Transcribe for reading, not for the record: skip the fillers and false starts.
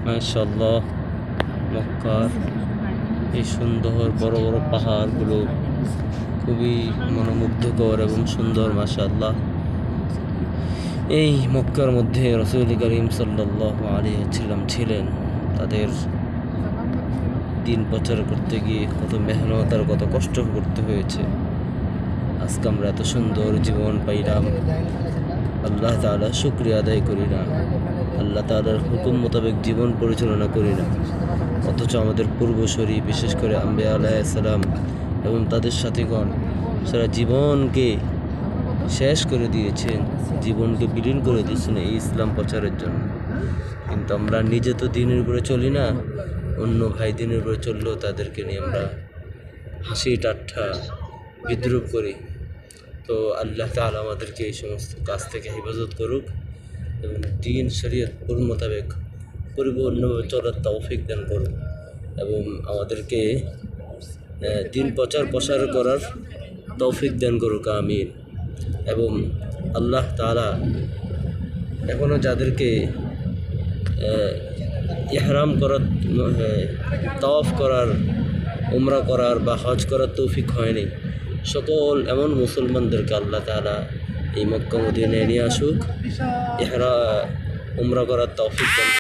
মাশাআল্লাহ, মক্কার এই সুন্দর বড় বড় পাহাড়গুলো খুবই মনোমুগ্ধকর এবং সুন্দর। মাশাআল্লাহ, এই মক্কার মধ্যে রাসূল করিম সাল্লাল্লাহু আলাইহি ওয়াসাল্লাম ছিলেন। তাদের দিন প্রচার করতে গিয়ে কত মেহনত আর কত কষ্ট করতে হয়েছে। আজকে আমরা এত সুন্দর জীবন পাইলাম, আল্লাহ তাআলা শুকরিয়া আদায় করি না, আল্লাহ তাআলার হুকুম মোতাবেক জীবন পরিচালনা করি না, অথচ আমাদের পূর্বসূরি বিশেষ করে আম্বিয়া আলাইহিস সালাম এবং তাদের সাথীগণ সারা জীবনকে শেষ করে দিয়েছেন, জীবনকে বিলীন করে দিয়েছেন এই ইসলাম প্রচারের জন্য। কিন্তু আমরা নিজে তো দিনের উপরে চলি না, অন্য ভাই দিনের উপরে চললেও তাদেরকে নিয়ে আমরা হাসি ঠাট্টা বিদ্রুপ করি। তো আল্লাহ তাআলা আমাদেরকে এই সমস্ত কাজ থেকে হেফাজত করুক এবং দিন শরীয়ত মোতাবেক পরিপূর্ণভাবে চলার তৌফিক দান করুক এবং আমাদেরকে দিন প্রসার করার তৌফিক দান করুক, আমিন। এবং আল্লাহ তাআলা এখনও যাদেরকে ইহরাম করার, তাওয়াফ করার, উমরা করার বা হজ করার তৌফিক হয়নি, সকল এমন মুসলমানদেরকে আল্লাহ তাআলা এই মক্কা মদিনায় নিয়ে আসুক, উমরা করার তৌফিক দান।